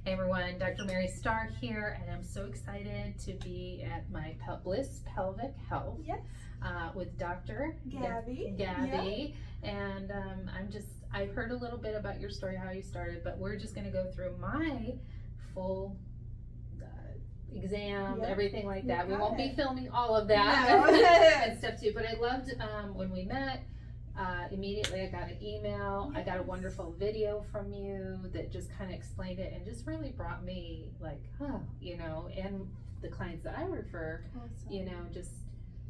Hey everyone, Dr. Mary Starr here, and I'm so excited to be at my Bliss Pelvic Health Yes. with Dr. Gabby. Gabby. And I've heard a little bit about your story, how you started, but we're just going to go through my full exam, everything like that. We won't be filming all of that and stuff too, but I loved when we met. Immediately I got an email. I got a wonderful video from you that just kind of explained it and just really brought me like, oh, and the clients that I refer, just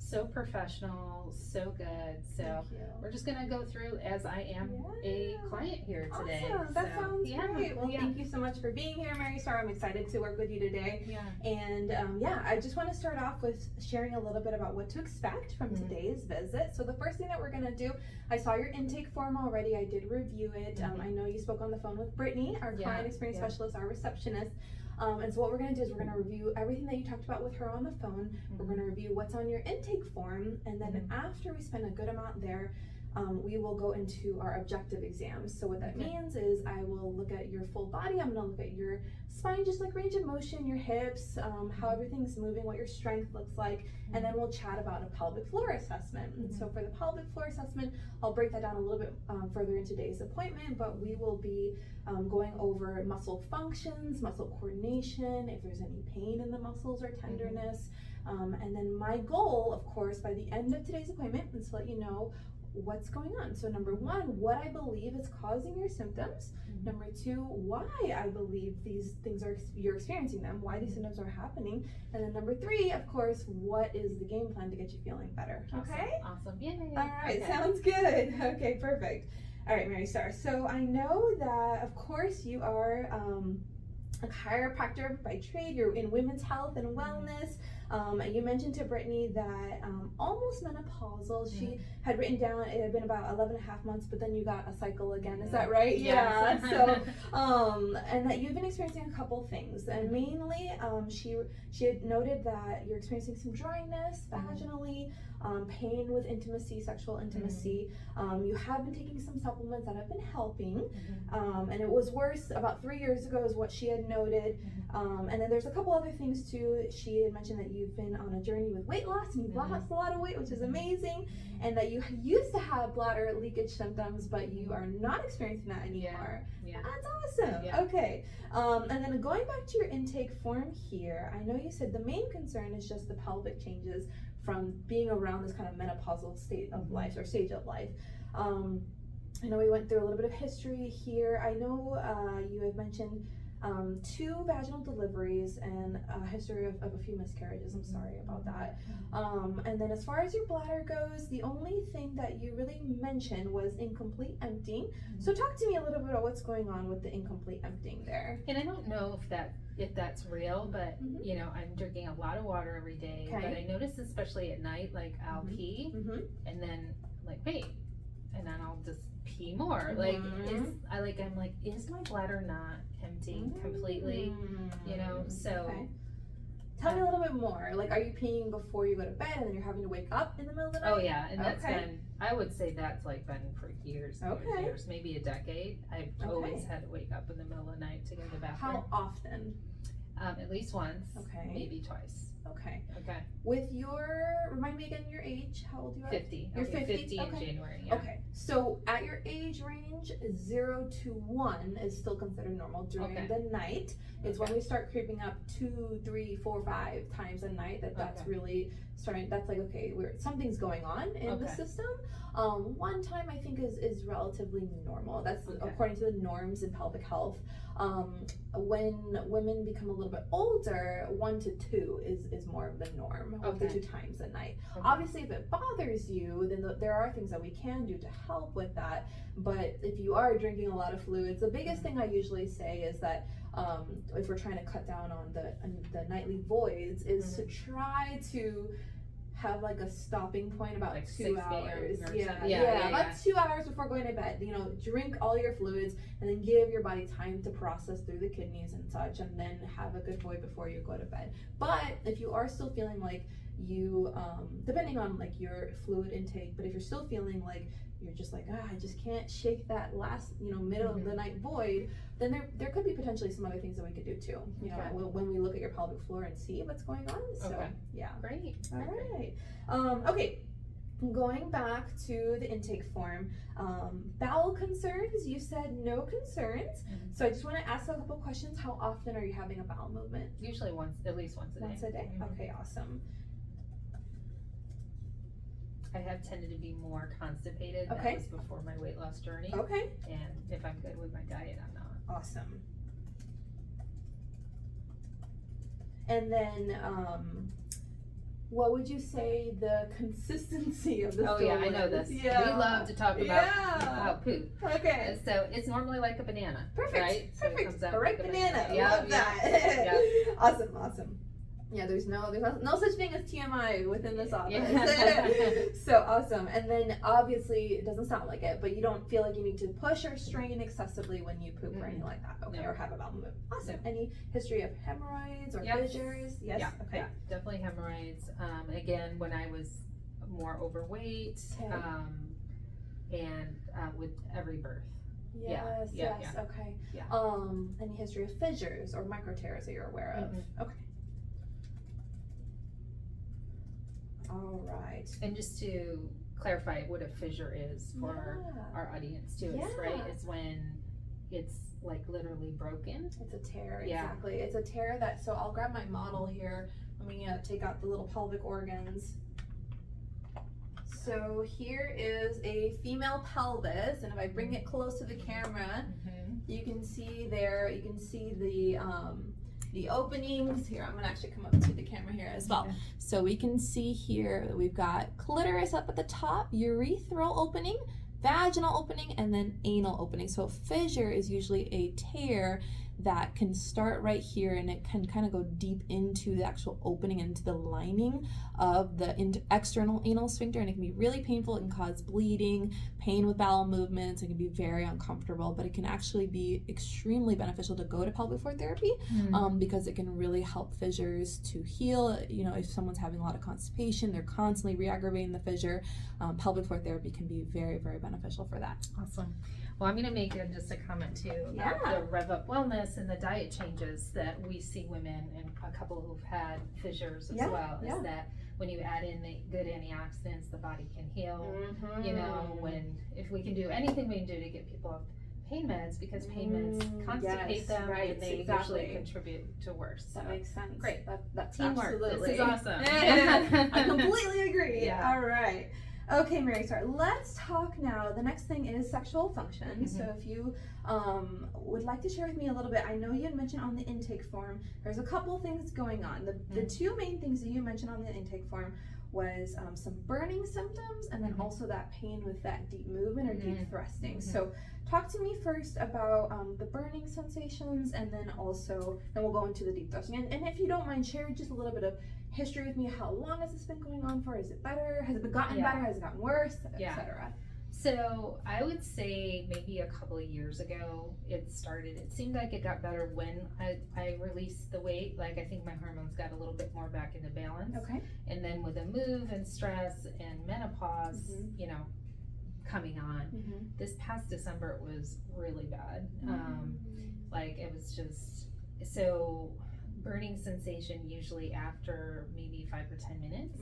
so professional, so good. So we're just gonna go through as I am a client here today. Awesome. That sounds great. Well, thank you so much for being here, Mary Starr. I'm excited to work with you today. And I just want to start off with sharing a little bit about what to expect from today's visit. So the first thing that we're gonna do, I saw your intake form already. I did review it. I know you spoke on the phone with Brittany, our client experience specialist, our receptionist. And so what we're going to do is we're going to review everything that you talked about with her on the phone. We're going to review what's on your intake form, and then after we spend a good amount there, we will go into our objective exams. So what that means is I will look at your full body. I'm going to look at your spine, just like range of motion, your hips, how everything's moving, what your strength looks like, and then we'll chat about a pelvic floor assessment. And so for the pelvic floor assessment, I'll break that down a little bit further in today's appointment, but we will be going over muscle functions, muscle coordination, if there's any pain in the muscles or tenderness. And then my goal, of course, by the end of today's appointment is to let you know what's going on. So number one, what I believe is causing your symptoms. Number two, why I believe these things you're experiencing them, why these symptoms are happening. And then number three, of course, what is the game plan to get you feeling better? Okay? Awesome. Yay. All right, sounds good. Okay, perfect. All right, Mary Starr. So I know that, of course, you are a chiropractor by trade. You're in women's health and wellness. You mentioned to Brittany that almost menopausal. She had written down it had been about 11 and a half months, but then you got a cycle again. Is that right? Yes. Yeah. So, and that you've been experiencing a couple things, and mainly, she had noted that you're experiencing some dryness vaginally, pain with intimacy, sexual intimacy. You have been taking some supplements that have been helping, and it was worse about 3 years ago is what she had noted. And then there's a couple other things too. She had mentioned that you've been on a journey with weight loss and you've lost a lot of weight, which is amazing, and that you used to have bladder leakage symptoms, but you are not experiencing that anymore. That's awesome. Okay. And then going back to your intake form here, I know you said the main concern is just the pelvic changes from being around this kind of menopausal state of life or stage of life. I know we went through a little bit of history here. I know you had mentioned 2 vaginal deliveries and a history of a few miscarriages. I'm sorry about that. And then as far as your bladder goes, the only thing that you really mentioned was incomplete emptying. So talk to me a little bit about what's going on with the incomplete emptying there. And I don't know if that's real, but I'm drinking a lot of water every day. But I notice, especially at night, like I'll pee and then like wait, and then I'll just pee more. Like I'm like, is my bladder not emptying completely? So tell me a little bit more. Like, are you peeing before you go to bed and then you're having to wake up in the middle of the night? Oh yeah, and that's been, I would say that's like been for years, years, maybe a decade. I've always had to wake up in the middle of the night to go to the bathroom. How often? At least once, maybe twice. Okay. Okay. With remind me again your age, how old you are? 50. You're 50 in January. Okay. So at your age range, 0 to 1 is still considered normal during the night. It's when we start creeping up 2, 3, 4, 5 times a night that's really starting. That's like, okay, something's going on in the system. 1 time I think is relatively normal. That's according to the norms in pelvic health. When women become a little bit older, 1 to 2 is more of the norm. 1 to 2 times a night. Obviously, if it bothers you, then there are things that we can do to help with that. But if you are drinking a lot of fluids, the biggest thing I usually say is that if we're trying to cut down on the nightly voids, is to try to have like a stopping point about like 2 hours. About 2 hours before going to bed. Drink all your fluids and then give your body time to process through the kidneys and such, and then have a good void before you go to bed. But if you are still feeling like you, depending on like your fluid intake, but if you're still feeling like you're just like, I just can't shake that last, middle of the night void, then there could be potentially some other things that we could do too. When we look at your pelvic floor and see what's going on. So yeah. Great. All right. Okay. Going back to the intake form, bowel concerns, you said no concerns. So I just want to ask a couple questions. How often are you having a bowel movement? Usually at least once a day. Once a day? Okay, awesome. I have tended to be more constipated. That was before my weight loss journey. Okay. And if I'm good with my diet, I'm not. Awesome. And then, what would you say the consistency of the stool I know this. Yeah. We love to talk about poop. Okay. So it's normally like a banana. Perfect. Right? So Perfect. it comes out A ripe like a banana. Yeah, Love that. Awesome. Yeah, there's no such thing as TMI within this office. Yeah. So awesome. And then obviously it doesn't sound like it, but you don't feel like you need to push or strain excessively when you poop or anything like that. Okay. No. Or have a bowel movement. Awesome. No. Any history of hemorrhoids or fissures? Yes. Yeah. Okay. Yeah, definitely hemorrhoids. Again, when I was more overweight, and with every birth. Yes. Yeah. Okay. Yeah. Any history of fissures or micro tears that you're aware of? Okay. All right. And just to clarify what a fissure is for our audience too, it's when it's like literally broken. It's a tear, exactly. It's a tear that, so I'll grab my model here. Let me take out the little pelvic organs. So here is a female pelvis, and if I bring it close to the camera, you can see the openings. Here, I'm gonna actually come up to the camera here as well. So we can see here that we've got clitoris up at the top, urethral opening, vaginal opening, and then anal opening. So a fissure is usually a tear that can start right here, and it can kind of go deep into the actual opening, into the lining of the external anal sphincter, and it can be really painful. It can cause bleeding, pain with bowel movements. It can be very uncomfortable, but it can actually be extremely beneficial to go to pelvic floor therapy because it can really help fissures to heal. If someone's having a lot of constipation, they're constantly re-aggravating the fissure, pelvic floor therapy can be very, very beneficial for that. Awesome. Well, I'm going to make just a comment too about the Rev Up Wellness and the diet changes that we see women and a couple who've had fissures as well. Is that when you add in the good antioxidants, the body can heal. If we can do anything we can do to get people off pain meds, because pain meds constipate them and they usually contribute to worse. That makes sense. Great. That's teamwork. Absolutely. This is awesome. I completely agree. Yeah. All right. Okay, Mary, let's talk now. The next thing is sexual function. So if you would like to share with me a little bit, I know you had mentioned on the intake form, there's a couple things going on. The two main things that you mentioned on the intake form was some burning symptoms, and then also that pain with that deep movement or deep thrusting. So talk to me first about the burning sensations, and then we'll go into the deep thrusting. And if you don't mind, share just a little bit of history with me. How long has this been going on for? Is it better? Has it gotten better? Has it gotten worse? Etc. So I would say maybe a couple of years ago it started. It seemed like it got better when I released the weight. Like I think my hormones got a little bit more back into balance. Okay. And then with a move and stress and menopause, coming on, this past December it was really bad. Like it was just so. Burning sensation usually after maybe 5 or 10 minutes,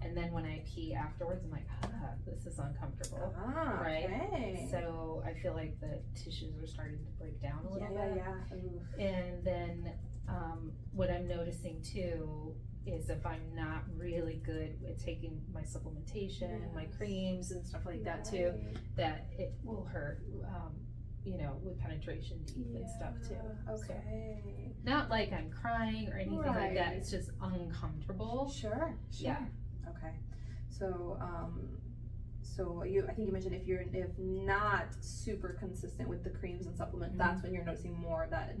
and then when I pee afterwards, I'm like, this is uncomfortable, right? Okay. So I feel like the tissues are starting to break down a little bit. And then what I'm noticing too is if I'm not really good with taking my supplementation, my creams and stuff like that too, that it will hurt. With penetration deep and stuff too. Okay. So, not like I'm crying or anything like that. It's just uncomfortable. Sure. Yeah. Okay. So, I think you mentioned if not super consistent with the creams and supplements, that's when you're noticing more of that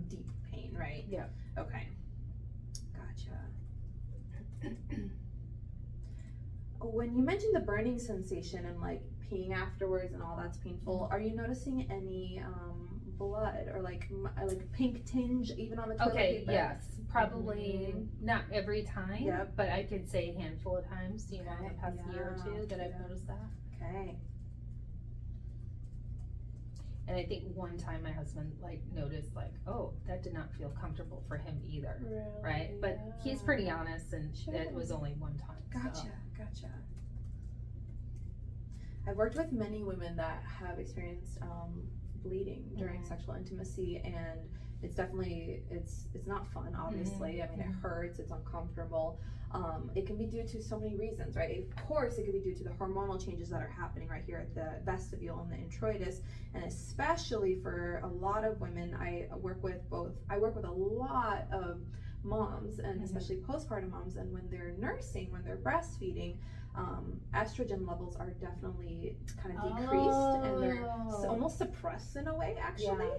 deep pain, right? Yeah. Okay. Gotcha. When you mentioned the burning sensation and like peeing afterwards and all that's painful, are you noticing any blood or like pink tinge even on the toilet paper? Yes, probably not every time, but I could say a handful of times, in the past year or two that I've noticed that. Okay. And I think one time my husband like noticed like, oh, that did not feel comfortable for him either. Really? Right? But he's pretty honest, and Sure. it was only one time. Gotcha. I've worked with many women that have experienced bleeding during sexual intimacy, and it's definitely it's not fun, obviously. I mean, it hurts, it's uncomfortable. It can be due to so many reasons, right? Of course, it could be due to the hormonal changes that are happening right here at the vestibule and the introitus, and especially for a lot of women. I work with a lot of moms, and especially postpartum moms, and when they're nursing, when they're breastfeeding, estrogen levels are definitely kind of decreased, and they're almost suppressed in a way, actually.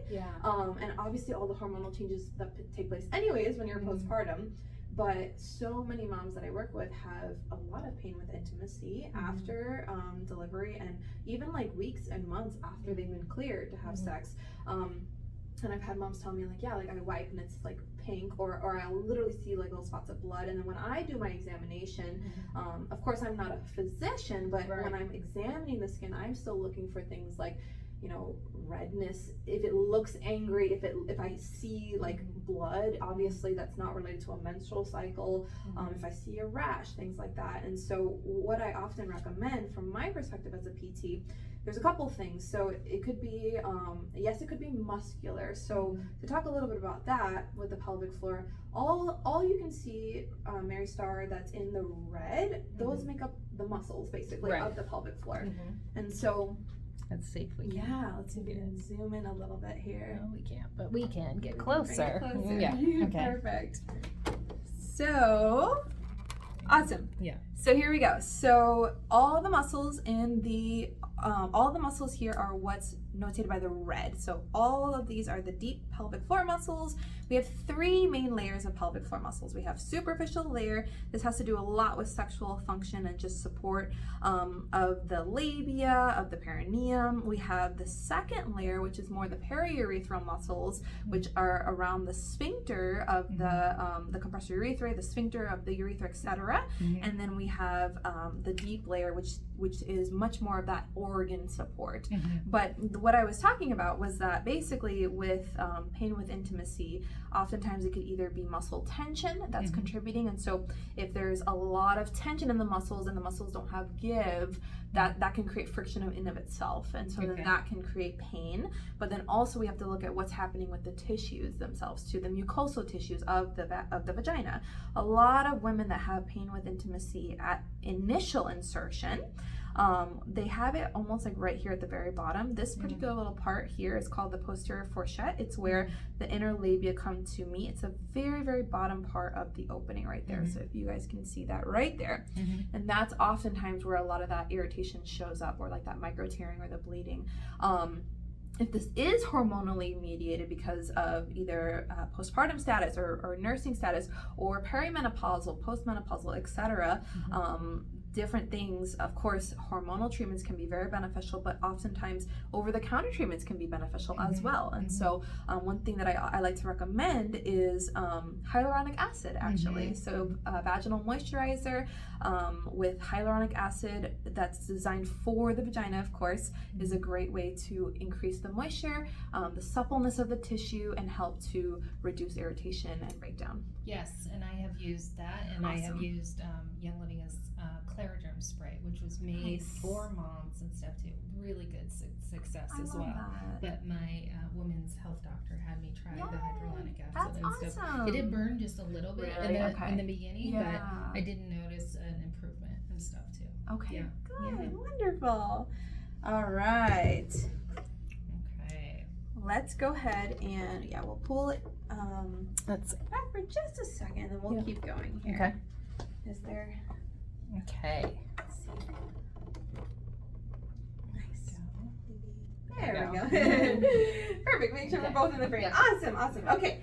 And obviously all the hormonal changes that take place anyways when you're postpartum. But so many moms that I work with have a lot of pain with intimacy after delivery, and even like weeks and months after they've been cleared to have sex. And I've had moms tell me like, yeah, like I wipe and it's like pink, or I'll literally see like little spots of blood. And then when I do my examination, of course I'm not a physician, but when I'm examining the skin, I'm still looking for things like, you know, redness, if it looks angry, if I see like blood, obviously that's not related to a menstrual cycle, if I see a rash, things like that. And so what I often recommend from my perspective as a PT, there's a couple things. So it could be, yes, it could be muscular. So to talk a little bit about that with the pelvic floor, all you can see, Mary Star, that's in the red, those make up the muscles basically of the pelvic floor. And so let's see if we can. Yeah, let's see if we can zoom in a little bit here. No, we can't, but we can get closer. Yeah, okay. Perfect. So, awesome. Yeah. So here we go. So all the muscles in the, all the muscles here are what's notated by the red. So all of these are the deep pelvic floor muscles. We have three main layers of pelvic floor muscles. We have superficial layer. This has to do a lot with sexual function and just support of the labia, of the perineum. We have the second layer, which is more the periurethral muscles, which are around the sphincter of the compressor urethra, the sphincter of the urethra, etc. And then we have the deep layer, which is much more of that organ support. But what I was talking about was that basically with pain with intimacy, oftentimes it could either be muscle tension that's contributing, and so if there's a lot of tension in the muscles and the muscles don't have give, that can create friction in of itself, and so then that can create pain. But then also we have to look at what's happening with the tissues themselves too, the mucosal tissues of the vagina. A lot of women that have pain with intimacy at initial insertion, they have it almost like right here at the very bottom. This particular little part here is called the posterior fourchette. It's where the inner labia come to meet. It's a very, very bottom part of the opening right there. So if you guys can see that right there. And that's oftentimes where a lot of that irritation shows up, or like that micro tearing or the bleeding. If this is hormonally mediated because of either postpartum status or nursing status or perimenopausal, postmenopausal, etc., different things, of course, hormonal treatments can be very beneficial, but oftentimes over-the-counter treatments can be beneficial as well. And so one thing that I like to recommend is hyaluronic acid, actually. So vaginal moisturizer with hyaluronic acid that's designed for the vagina, of course, is a great way to increase the moisture, the suppleness of the tissue, and help to reduce irritation and breakdown. Yes, and I have used that, and I have used Young Living's Clariderm spray, which was made for moms and stuff too. Really good success as well. But my women's health doctor had me try the hyaluronic acid and stuff. It did burn just a little bit in the beginning, but I did notice an improvement and stuff too. Okay, good, wonderful. All right. Okay. Let's go ahead and we'll pull it Let's back for just a second, and we'll keep going here. Okay. Is there? Okay. Let's see. Nice. There we go. Perfect. Make sure we're both in the frame. Awesome. Okay.